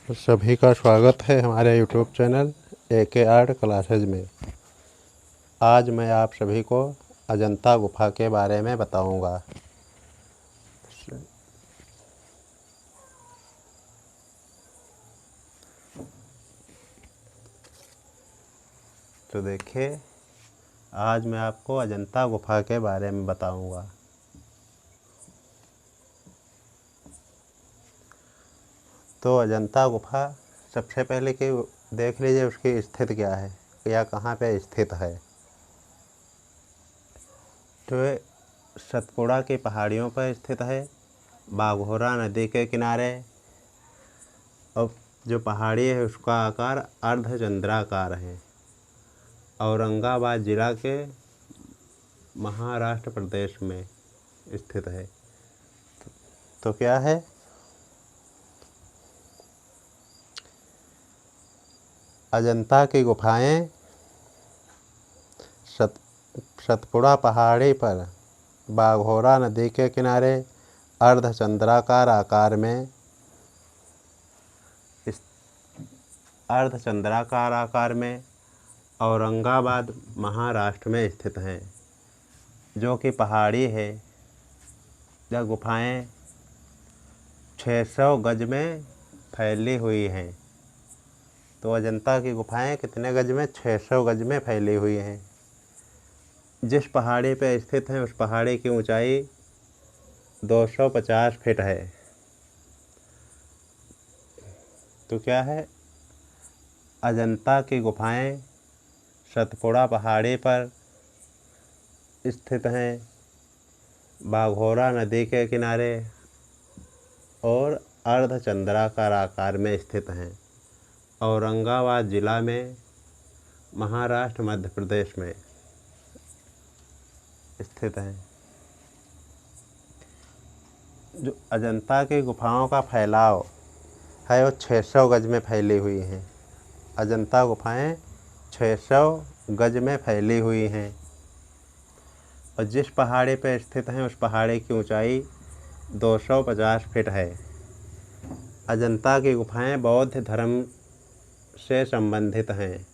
सभी का स्वागत है हमारे YouTube channel AK art classes में। आज मैं आप सभी को अजंता गुफा के बारे में बताऊंगा। तो देखिए, आज मैं आपको अजंता गुफा के बारे में बताऊंगा। तो अजंता गुफा सबसे पहले कि देख लीजिए उसकी स्थिति क्या है या कहाँ पे स्थित है। तो ये सतपुड़ा की पहाड़ियों पर स्थित है, बाघोरा नदी के किनारे। और जो पहाड़ी है उसका आकार अर्धचंद्राकार है। औरंगाबाद जिला के महाराष्ट्र प्रदेश में स्थित है। तो क्या है, अजंता की गुफाएं सतपुड़ा पहाड़ी पर बाघोरा नदी के किनारे अर्धचंद्राकार आकार में औरंगाबाद महाराष्ट्र में स्थित हैं, जो कि पहाड़ी है। यह गुफाएं 600 गज में फैली हुई हैं। तो अजंता की गुफाएं कितने गज में? 600 गज में फैली हुई हैं। जिस पहाड़ी पर स्थित है उस पहाड़ी की ऊंचाई 250 फीट है। तो क्या है, अजंता की गुफाएं सतपुड़ा पहाड़ी पर स्थित हैं, बाघोरा नदी के किनारे और अर्धचंद्राकार आकार में स्थित हैं, औरंगाबाद जिला में महाराष्ट्र मध्य प्रदेश में स्थित हैं। जो अजंता की गुफाओं का फैलाव है वो 600 गज में फैली हुई हैं। अजंता गुफाएं 600 गज में फैली हुई हैं और जिस पहाड़ी पर स्थित हैं उस पहाड़ी की ऊंचाई 250 फीट है। अजंता की गुफाएं बौद्ध धर्म से संबंधित हैं।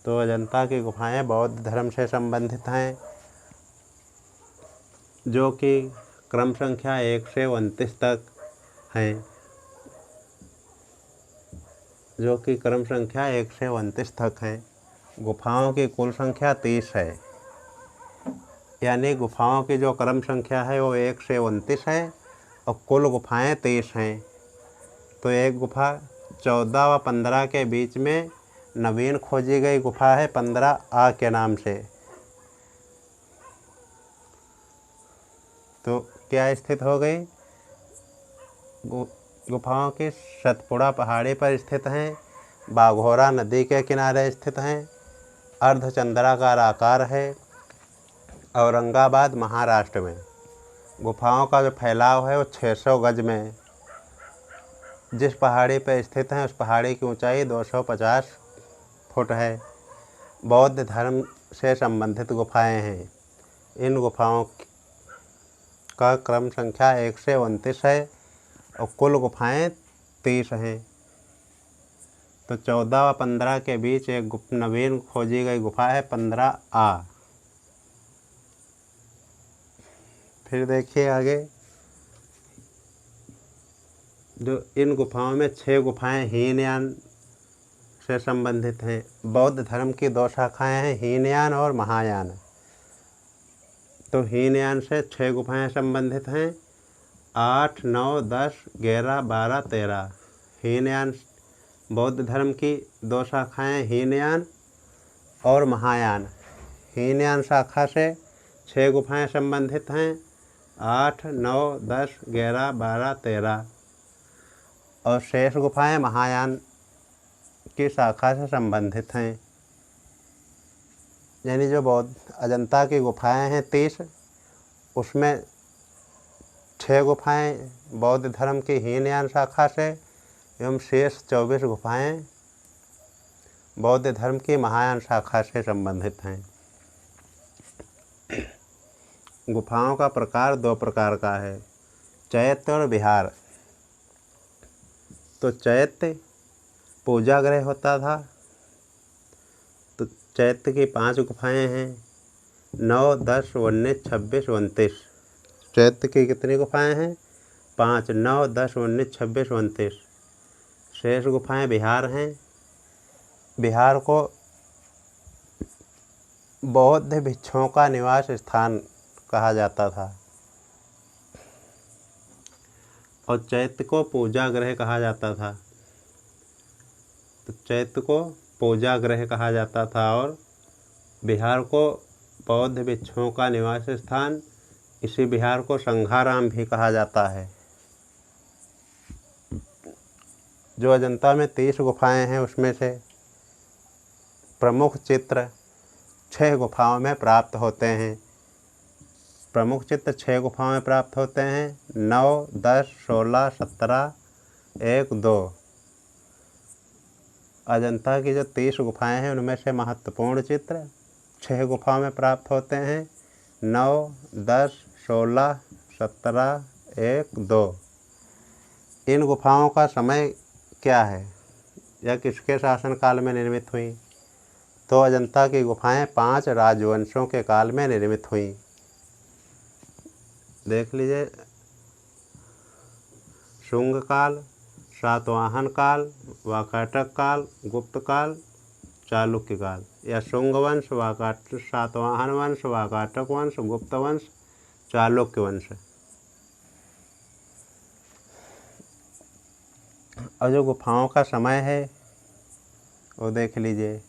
तो अजंता की गुफाएं बौद्ध धर्म से संबंधित हैं, जो कि क्रम संख्या 1 से 29 तक हैं। गुफाओं की कुल संख्या 30 है। यानी गुफाओं की जो क्रम संख्या है वो 1 से 29 है और कुल गुफाएं 30 हैं। तो एक गुफा 14 व 15 के बीच में नवीन खोजी गई गुफा है 15A के नाम से। तो क्या स्थित हो गई? गुफाओं की सतपुड़ा पहाड़ी पर स्थित हैं, बाघोरा नदी के किनारे स्थित हैं, अर्धचंद्राकार आकार है, औरंगाबाद महाराष्ट्र में। गुफाओं का जो फैलाव है वो 600 गज में। जिस पहाड़ी पर स्थित हैं उस पहाड़ी की ऊंचाई 250 फुट है। बौद्ध धर्म से संबंधित गुफाएं हैं। इन गुफाओं का क्रम संख्या 1 से 29 है और कुल गुफाएं 30 हैं। तो 14 व 15 के बीच एक नवीन खोजी गई गुफा है 15A। फिर देखिए आगे, जो इन गुफाओं में 6 गुफाएं हीनयान से संबंधित हैं। बौद्ध धर्म की 2 शाखाएं हैं, हीनयान और महायान। तो हीनयान से 6 गुफाएं संबंधित हैं, 8, 9, 10, 11, 12, 13। हीनयान बौद्ध धर्म की 2 शाखाएं, हीनयान और महायान। हीनयान शाखा से 6 गुफाएं संबंधित हैं, 8, 9, 10, 11, 12, 13 और शेष गुफाएं महायान की शाखा से संबंधित हैं। यानी जो बौद्ध अजंता की गुफाएं हैं 30, उसमें 6 गुफाएं बौद्ध धर्म की हीनयान शाखा से एवं शेष 24 गुफाएं बौद्ध धर्म की महायान शाखा से संबंधित हैं। गुफाओं का प्रकार 2 प्रकार का है, चैत्य और विहार। तो चैत्य पूजा गृह होता था। तो चैत्य की 5 गुफाएं हैं, 9, 10, 19, 26, 29। चैत्य की कितनी गुफाएं हैं? 5, 9, 10, 19, 26, 29। शेष गुफाएं बिहार हैं। बिहार को बौद्ध भिक्षुओं का निवास स्थान कहा जाता था और चैत्य को पूजा गृह कहा जाता था। तो चैत्य को पूजा गृह कहा जाता था और बिहार को बौद्ध भिक्षुओं का निवास स्थान, इसी बिहार को संघाराम भी कहा जाता है। जो अजंता में 30 गुफाएं हैं उसमें से प्रमुख चित्र 6 गुफाओं में प्राप्त होते हैं। प्रमुख चित्र 6 गुफाओं में प्राप्त होते हैं, 9, 10, 16, 17, 1, 2। अजंता की जो 30 गुफाएं हैं उनमें से महत्वपूर्ण चित्र 6 गुफाओं में प्राप्त होते हैं, 9, 10, 16, 17, 1, 2। इन गुफाओं का समय क्या है या किसके शासनकाल में निर्मित हुई? तो अजंता की गुफाएं 5 राजवंशों के काल में निर्मित हुई। देख लीजिए, शुंग काल, सातवाहन काल, वाकाटक काल, गुप्त काल, चालुक्य काल। या शुंग वंश, सातवाहन वंश, वाकाटक वंश, गुप्त वंश, चालुक्य वंश। और जो गुफाओं का समय है वो देख लीजिए।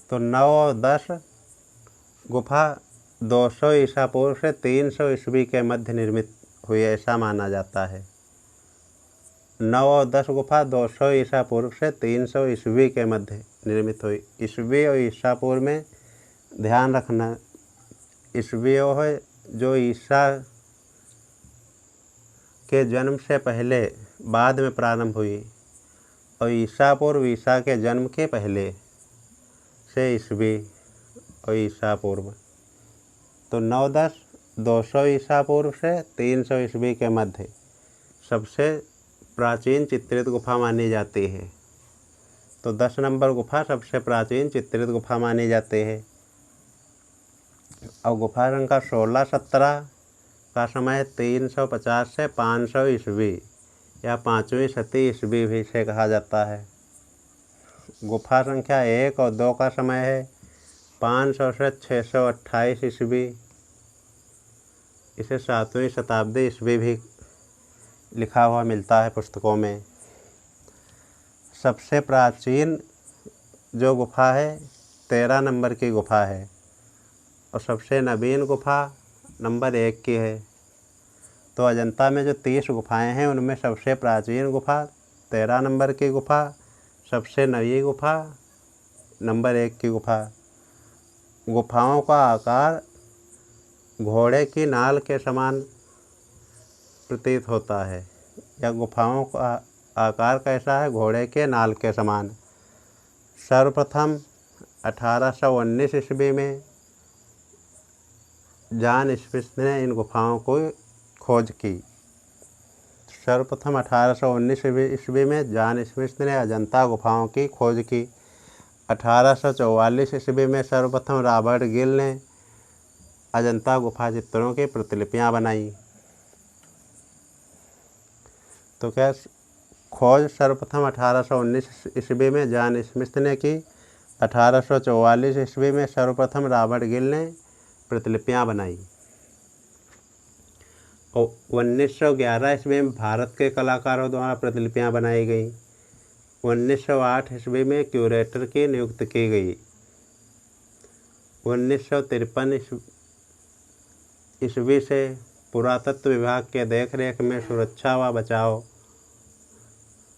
तो 9 और 10 गुफा 200 ईसा पूर्व से 300 ईस्वी के मध्य निर्मित हुई, ऐसा माना जाता है। 9 और 10 गुफा 200 ईसा पूर्व से 300 ईस्वी के मध्य निर्मित हुई। ईस्वी और ईसा पूर्व में ध्यान रखना, ईस्वी वो है जो ईसा के जन्म से पहले बाद में प्रारंभ हुई, और ईसा पूर्व ईसा के जन्म के पहले से ईस्वी और ईसा पूर्व। तो 9, 10 200 ईसा पूर्व से 300 ईस्वी के मध्य सबसे प्राचीन चित्रित गुफा मानी जाती है। तो 10 नंबर गुफा सबसे प्राचीन चित्रित गुफा मानी जाती है। और गुफा संख्या 16, 17 का समय 350 से 500 ईस्वी या 5वीं शती ईस्वी भी से कहा जाता है। गुफा संख्या 1 और 2 का समय है 500 से 628 ईस्वी, इसे 7वीं शताब्दी ईस्वी भी लिखा हुआ मिलता है पुस्तकों में। सबसे प्राचीन जो गुफा है 13 नंबर की गुफा है और सबसे नवीन गुफा नंबर 1 की है। तो अजंता में जो 30 गुफाएं हैं उनमें सबसे प्राचीन गुफा 13 नंबर की गुफा, सबसे नई गुफा नंबर 1 की गुफा। गुफाओं का आकार घोड़े की नाल के समान प्रतीत होता है, या गुफाओं का आकार कैसा है? घोड़े के नाल के समान। सर्वप्रथम 1819 ईस्वी में जॉन स्मिथ ने इन गुफाओं को खोज की। सर्वप्रथम 1819 ईस्वी में जॉन स्मिथ ने अजंता गुफाओं की खोज की। 1844 ईस्वी में सर्वप्रथम रॉबर्ट गिल ने अजंता गुफा चित्रों की प्रतिलिपियां बनाई। तो क्या खोज सर्वप्रथम 1819 ईस्वी में जॉन स्मिथ ने की। 1844 ईस्वी में सर्वप्रथम रॉबर्ट गिल ने प्रतिलिपियां बनाई। और 1911 ईस्वी में भारत के कलाकारों द्वारा प्रतिलिपियां बनाई गई। 1908 ईस्वी में क्यूरेटर की नियुक्ति की गई। 1953 ईस्वी से पुरातत्व विभाग के देखरेख में सुरक्षा व बचाव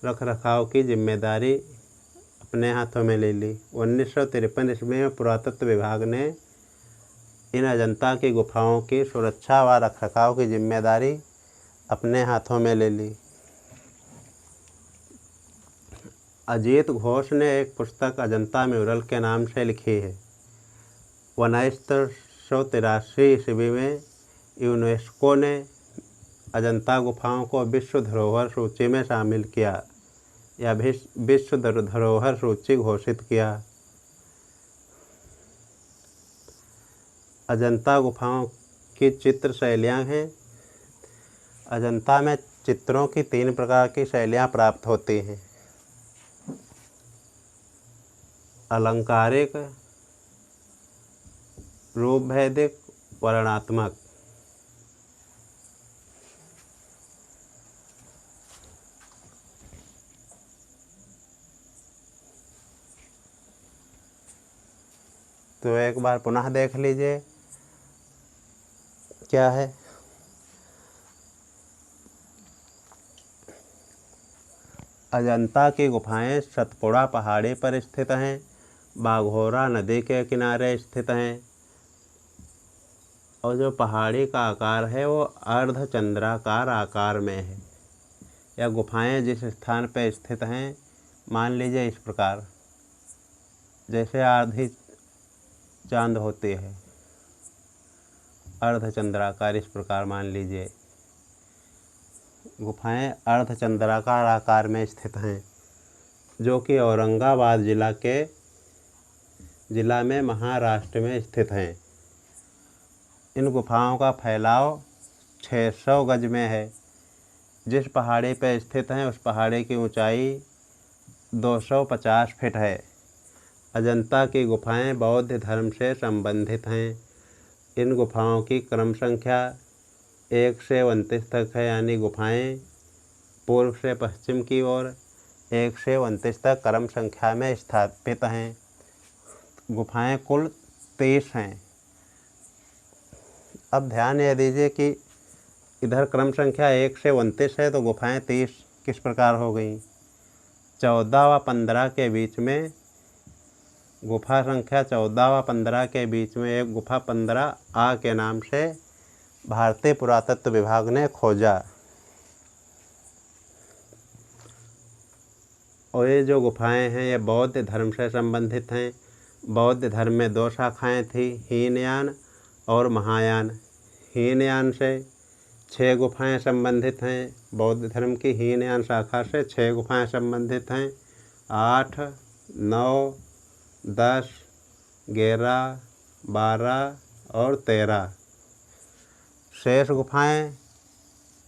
रखरखाव की जिम्मेदारी अपने हाथों में ले ली। 1953 ईस्वी में पुरातत्व विभाग ने इन अजंता की गुफाओं की सुरक्षा व रखरखाव की जिम्मेदारी अपने हाथों में ले ली। अजीत घोष ने एक पुस्तक अजंता म्यूरल के नाम से लिखी है। 1983 ईस्वी में यूनेस्को ने अजंता गुफाओं को विश्व धरोहर सूची में शामिल किया या विश्व धरोहर सूची घोषित किया। अजंता गुफाओं की चित्र शैलियाँ हैं। अजंता में चित्रों की 3 प्रकार की शैलियाँ प्राप्त होती हैं। अलंकारिक, रूपभेदिक, वर्णनात्मक। तो एक बार पुनः देख लीजिए क्या है। अजंता की गुफाएं सतपुड़ा पहाड़ी पर स्थित हैं, बाघोरा नदी के किनारे स्थित हैं और जो पहाड़ी का आकार है वो अर्धचंद्राकार आकार में है। यह गुफाएं जिस स्थान पर स्थित हैं, मान लीजिए इस प्रकार, जैसे आधी चांद होती है, अर्धचंद्राकार, इस प्रकार मान लीजिए। गुफाएं अर्धचंद्राकार आकार में स्थित हैं, जो कि औरंगाबाद जिला में महाराष्ट्र में स्थित हैं। इन गुफाओं का फैलाव 600 गज में है। जिस पहाड़ी पर स्थित हैं उस पहाड़ी की ऊंचाई 250 फीट है। अजंता की गुफाएं बौद्ध धर्म से संबंधित हैं। इन गुफाओं की क्रम संख्या 1 से 29 तक है, यानी गुफाएं पूर्व से पश्चिम की ओर 1 से 29 तक क्रम संख्या में स्थापित हैं। गुफाएं कुल 30 हैं। अब ध्यान यह दीजिए कि इधर क्रम संख्या 1 से 29 है तो गुफाएं 30 किस प्रकार हो गई। 14 व 15 के बीच में, गुफा संख्या 14 व 15 के बीच में एक गुफा 15A के नाम से भारतीय पुरातत्व विभाग ने खोजा। और ये जो गुफाएं हैं ये बौद्ध धर्म से संबंधित हैं। बौद्ध धर्म में 2 शाखाएं थी, हीनयान और महायान। हीनयान से 6 गुफाएं संबंधित हैं। बौद्ध धर्म की हीनयान शाखा से 6 गुफाएं संबंधित हैं। 8, 9, 10, 11, 12 और 13 शेष गुफाएं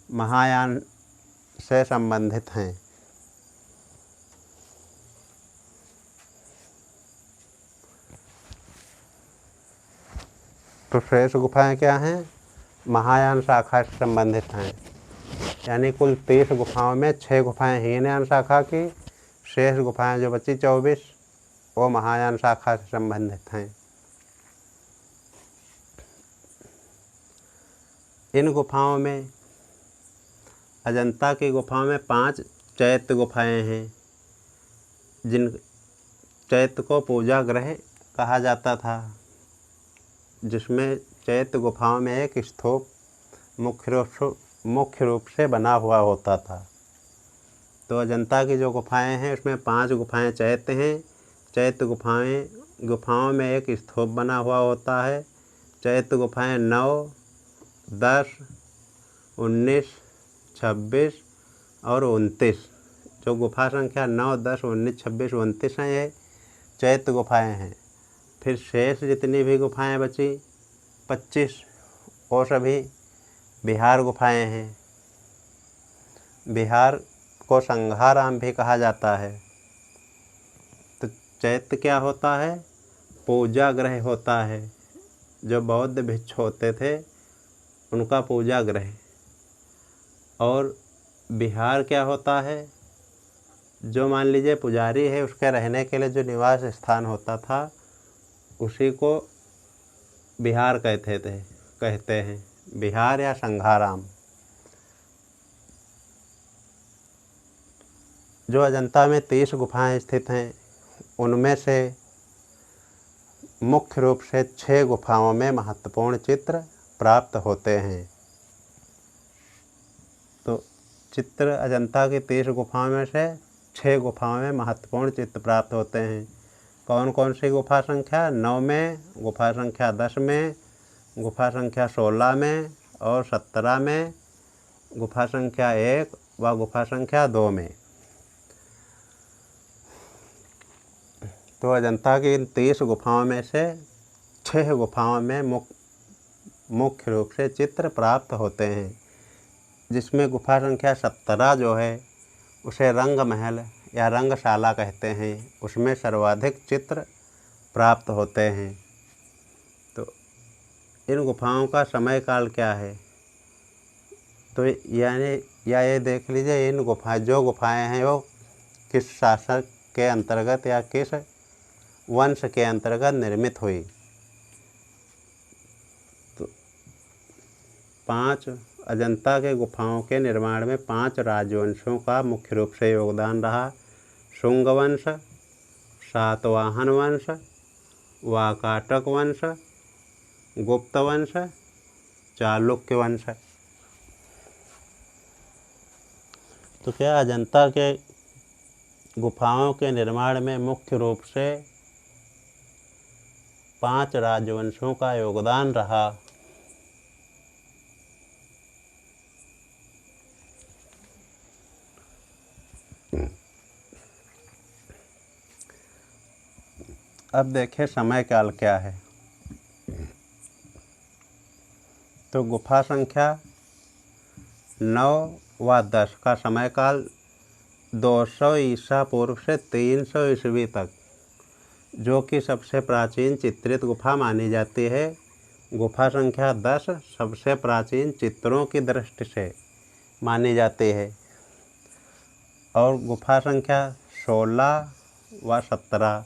महायान से संबंधित हैं। तो शेष गुफाएं क्या हैं? महायान शाखा से संबंधित हैं। यानी कुल 30 गुफाओं में 6 गुफाएं हीनयान शाखा की, शेष गुफाएं जो बची 24 वो महायान शाखा से संबंधित हैं। इन गुफाओं में, अजंता की गुफाओं में 5 चैत्य गुफाएं हैं, जिन चैत्य को पूजा गृह कहा जाता था, जिसमें चैत्य गुफाओं में एक स्तूप मुख्य रूप से बना हुआ होता था। तो अजंता की जो गुफाएं हैं उसमें 5 गुफाएं चैत्य हैं। चैत्य गुफाओं में एक स्तूप बना हुआ होता है। चैत्य गुफाएं 9, 10, 19, 26 और 29, जो गुफा संख्या 9, 10, 19, 26, 29 हैं, ये चैत्य गुफाएं हैं। फिर शेष जितनी भी गुफाएं बची 25, वो सभी बिहार गुफाएं हैं। बिहार को संघाराम भी कहा जाता है। तो चैत्य क्या होता है? पूजा गृह होता है। जो बौद्ध भिक्षु होते थे उनका पूजा गृह। और बिहार क्या होता है? जो मान लीजिए पुजारी है उसके रहने के लिए जो निवास स्थान होता था उसी को बिहार कहते हैं, बिहार या संघाराम। जो अजंता में 30 गुफाएं स्थित हैं उनमें से मुख्य रूप से 6 गुफाओं में महत्वपूर्ण चित्र प्राप्त होते हैं। तो चित्र अजंता की 30 गुफाओं में से 6 गुफाओं में महत्वपूर्ण चित्र प्राप्त होते हैं। कौन कौन सी गुफा संख्या? 9 में, गुफा संख्या 10 में, गुफा संख्या 16 में और 17 में, गुफा संख्या 1 व गुफा संख्या 2 में। तो अजंता की इन 30 गुफाओं में से 6 गुफाओं में मुख्य रूप से चित्र प्राप्त होते हैं, जिसमें गुफा संख्या 17 जो है उसे रंग महल या रंगशाला कहते हैं, उसमें सर्वाधिक चित्र प्राप्त होते हैं। तो इन गुफाओं का समय काल क्या है, तो ये देख लीजिए इन गुफाएं हैं वो किस शासक के अंतर्गत या किस वंश के अंतर्गत निर्मित हुई। तो 5 अजंता के गुफाओं के निर्माण में 5 राजवंशों का मुख्य रूप से योगदान रहा। शुंग वंश, सातवाहन वंश, वाकाटक वंश, गुप्त वंश, चालुक्य वंश। तो क्या अजंता के गुफाओं के निर्माण में मुख्य रूप से 5 राजवंशों का योगदान रहा। अब देखें समय काल क्या है। तो गुफा संख्या 9 व 10 का समय काल 200 ईसा पूर्व से 300 ईस्वी तक, जो कि सबसे प्राचीन चित्रित गुफा मानी जाती है। गुफा संख्या 10 सबसे प्राचीन चित्रों की दृष्टि से मानी जाती है। और गुफा संख्या 16 व 17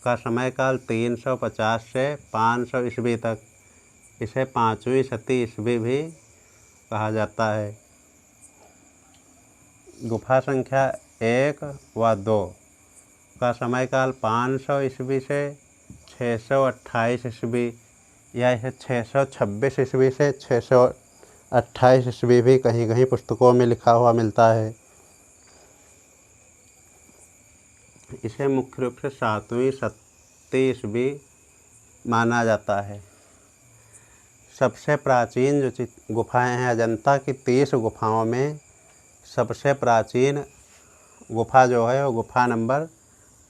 का समय काल 350 से 500 ईस्वी तक, इसे 5वीं शती ईस्वी भी कहा जाता है। गुफा संख्या 1 व 2 का समय काल 500 ईस्वी से 628 ईस्वी या इसे 626 ईस्वी से 628 ईस्वी भी कहीं कहीं पुस्तकों में लिखा हुआ मिलता है। इसे मुख्य रूप से 7वीं शती ईस्वी माना जाता है। सबसे प्राचीन जो गुफाएं हैं अजंता की 30 गुफाओं में सबसे प्राचीन गुफा जो है वो गुफा नंबर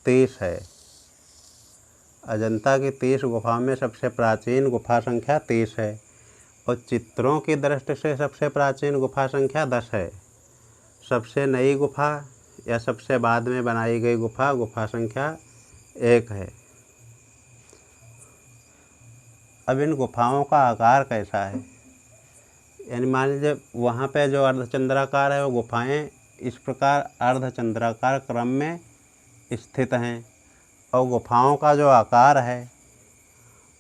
30 है। अजंता की 30 गुफाओं में सबसे प्राचीन गुफा संख्या 30 है और चित्रों की दृष्टि से सबसे प्राचीन गुफा संख्या 10 है। सबसे नई गुफा या सबसे बाद में बनाई गई गुफा संख्या 1 है। अब इन गुफाओं का आकार कैसा है, यानी मान लीजिए वहाँ पे जो अर्धचंद्राकार है वो गुफाएं इस प्रकार अर्धचंद्राकार क्रम में स्थित हैं और गुफाओं का जो आकार है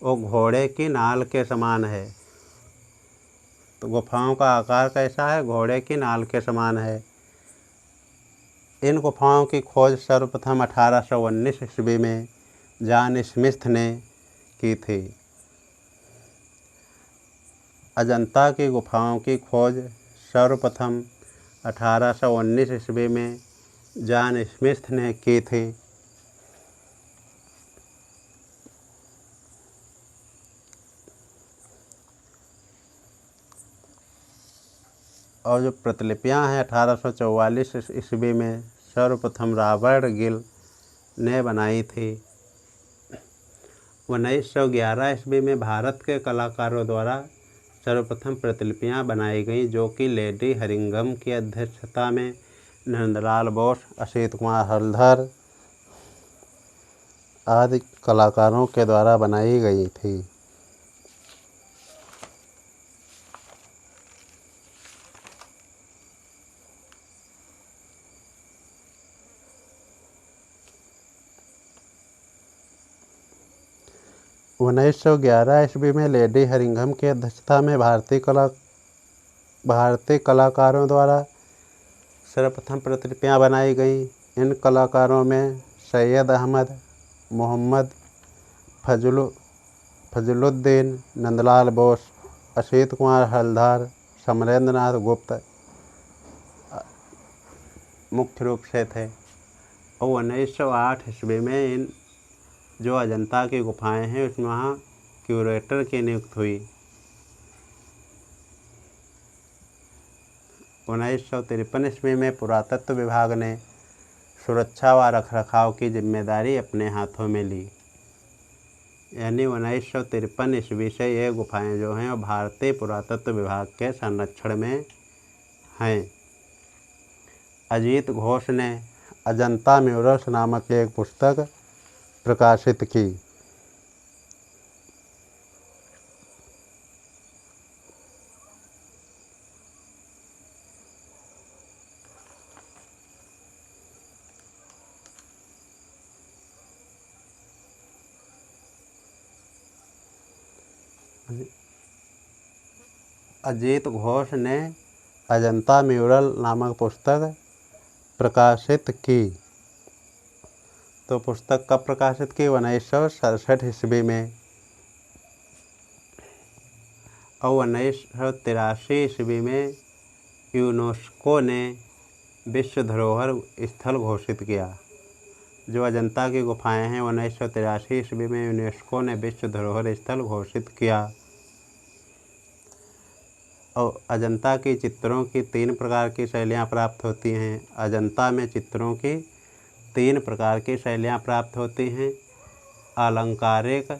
वो घोड़े की नाल के समान है। तो गुफाओं का आकार कैसा है, घोड़े की नाल के समान है। इन गुफाओं की खोज सर्वप्रथम 1819 ईस्वी में जॉन स्मिथ ने की थी। अजंता की गुफाओं की खोज सर्वप्रथम 1819 ईस्वी में जॉन स्मिथ ने की थी। और जो प्रतिलिपियां हैं 1844 ईस्वी में सर्वप्रथम रॉबर्ट गिल ने बनाई थी। 1911 ईस्वी में भारत के कलाकारों द्वारा सर्वप्रथम प्रतिलिपियां बनाई गईं, जो कि लेडी हरिंघम की अध्यक्षता में नंदलाल बोस, असित कुमार हलधर आदि कलाकारों के द्वारा बनाई गई थी। उन्नीस 1911 ईस्वी में लेडी हरिंघम की अध्यक्षता में भारतीय कलाकारों द्वारा सर्वप्रथम प्रतिलिपियां बनाई गईं। इन कलाकारों में सैयद अहमद, मोहम्मद फजलुद्दीन, नंदलाल बोस, असित कुमार हलधर, समरेंद्र नाथ गुप्त मुख्य रूप से थे। और 1908 ईस्वी में इन जो अजंता की गुफाएं हैं उसमें वहाँ क्यूरेटर की नियुक्ति हुई। 1953 ईस्वी में पुरातत्व विभाग ने सुरक्षा व रखरखाव की जिम्मेदारी अपने हाथों में ली। यानी 1953 ईस्वी से ये गुफाएं जो हैं वो भारतीय पुरातत्व विभाग के संरक्षण में हैं। अजीत घोष ने अजंता म्यूरल्स नामक एक पुस्तक प्रकाशित की। अजीत घोष ने अजंता म्यूरल नामक पुस्तक प्रकाशित की। तो पुस्तक कब प्रकाशित की? 1967 ईस्वी में। और 1983 ईस्वी में यूनेस्को ने विश्व धरोहर स्थल घोषित किया। जो अजंता की गुफाएं हैं 1983 ईस्वी में यूनेस्को ने विश्व धरोहर स्थल घोषित किया। और अजंता की चित्रों की 3 प्रकार की शैलियाँ प्राप्त होती हैं। अजंता में चित्रों की 3 प्रकार की शैलियाँ प्राप्त होती हैं: अलंकारिक,